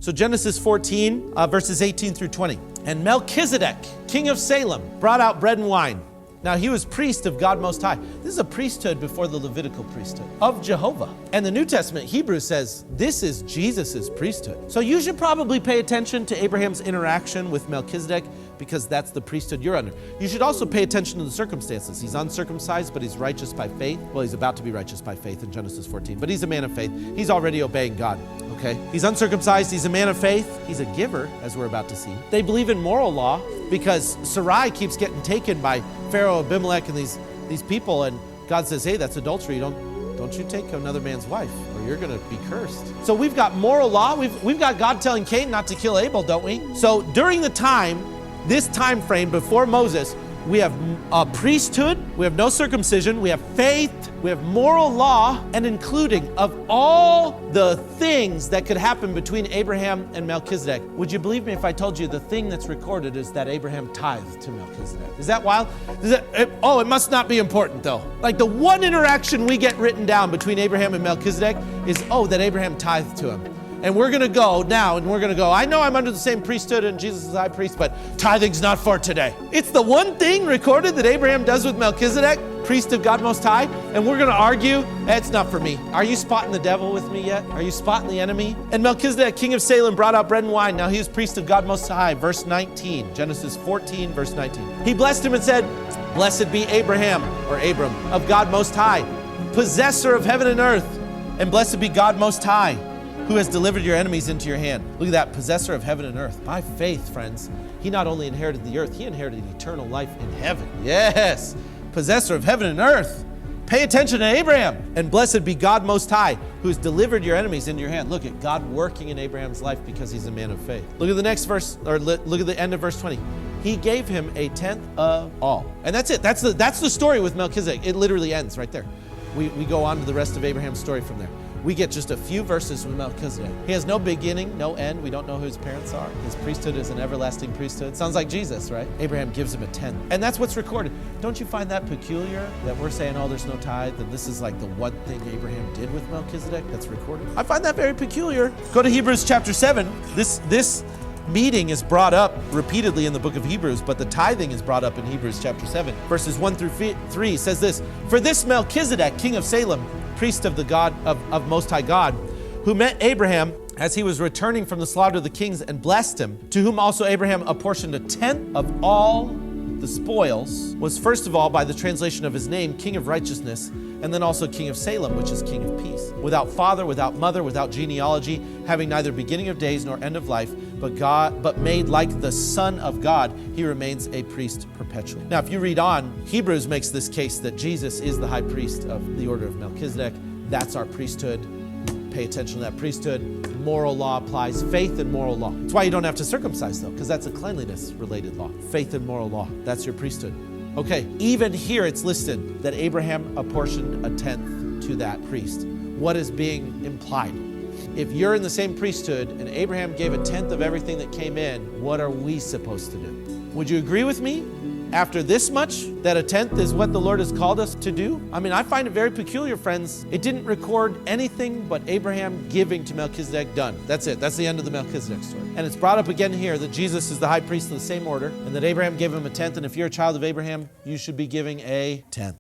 So Genesis 14, verses 18 through 20. And Melchizedek, king of Salem, brought out bread and wine. Now he was priest of God Most High. This is a priesthood before the Levitical priesthood of Jehovah. And the New Testament, Hebrews says, this is Jesus's priesthood. So you should probably pay attention to Abraham's interaction with Melchizedek because that's the priesthood you're under. You should also pay attention to the circumstances. He's uncircumcised, but he's righteous by faith. Well, he's about to be righteous by faith in Genesis 14, but he's a man of faith. He's already obeying God, okay? He's uncircumcised, he's a man of faith. He's a giver, as we're about to see. They believe in moral law because Sarai keeps getting taken by Pharaoh, Abimelech, and these people, and God says, hey, that's adultery. Don't you take another man's wife, or you're going to be cursed. So we've got moral law. We've got God telling Cain not to kill Abel, don't we? So during this time frame before Moses, we have a priesthood, we have no circumcision, we have faith, we have moral law, and including of all the things that could happen between Abraham and Melchizedek, would you believe me if I told you the thing that's recorded is that Abraham tithed to Melchizedek? Is that wild? It must not be important though. Like the one interaction we get written down between Abraham and Melchizedek is, that Abraham tithed to him. And we're going to go now, and we're going to go, I know I'm under the same priesthood and Jesus is high priest, but tithing's not for today. It's the one thing recorded that Abraham does with Melchizedek, priest of God Most High, and we're going to argue, it's not for me. Are you spotting the devil with me yet? Are you spotting the enemy? And Melchizedek, king of Salem, brought out bread and wine. Now he was priest of God Most High, verse 19, Genesis 14, verse 19. He blessed him and said, blessed be Abraham, or Abram, of God Most High, possessor of heaven and earth, and blessed be God Most High, who has delivered your enemies into your hand. Look at that, possessor of heaven and earth. By faith, friends, he not only inherited the earth, he inherited eternal life in heaven. Yes, possessor of heaven and earth. Pay attention to Abraham. And blessed be God Most High, who has delivered your enemies into your hand. Look at God working in Abraham's life because he's a man of faith. Look at the next verse, or look at the end of verse 20. He gave him a tenth of all. And that's it. That's the story with Melchizedek. It literally ends right there. We go on to the rest of Abraham's story from there. We get just a few verses with Melchizedek. He has no beginning, no end. We don't know who his parents are. His priesthood is an everlasting priesthood. Sounds like Jesus, right? Abraham gives him a tenth. And that's what's recorded. Don't you find that peculiar that we're saying, there's no tithe, and this is like the one thing Abraham did with Melchizedek that's recorded? I find that very peculiar. Go to Hebrews chapter 7. This meeting is brought up repeatedly in the book of Hebrews, but the tithing is brought up in Hebrews chapter 7. Verses 1 through 3 says this, for this Melchizedek, king of Salem, priest of the God of Most High God, who met Abraham as he was returning from the slaughter of the kings and blessed him, to whom also Abraham apportioned a tenth of all the spoils, was first of all, by the translation of his name, king of righteousness, and then also king of Salem, which is king of peace. Without father, without mother, without genealogy, having neither beginning of days nor end of life, but made like the Son of God, he remains a priest perpetually. Now, if you read on, Hebrews makes this case that Jesus is the high priest of the order of Melchizedek. That's our priesthood. Pay attention to that priesthood. Moral law applies. Faith and moral law. That's why you don't have to circumcise, though, because that's a cleanliness-related law. Faith and moral law. That's your priesthood. Okay, even here it's listed that Abraham apportioned a tenth to that priest. What is being implied? If you're in the same priesthood and Abraham gave a tenth of everything that came in, what are we supposed to do? Would you agree with me after this much that a tenth is what the Lord has called us to do? I mean, I find it very peculiar, friends. It didn't record anything but Abraham giving to Melchizedek done. That's it. That's the end of the Melchizedek story. And it's brought up again here that Jesus is the high priest of the same order and that Abraham gave him a tenth. And if you're a child of Abraham, you should be giving a tenth.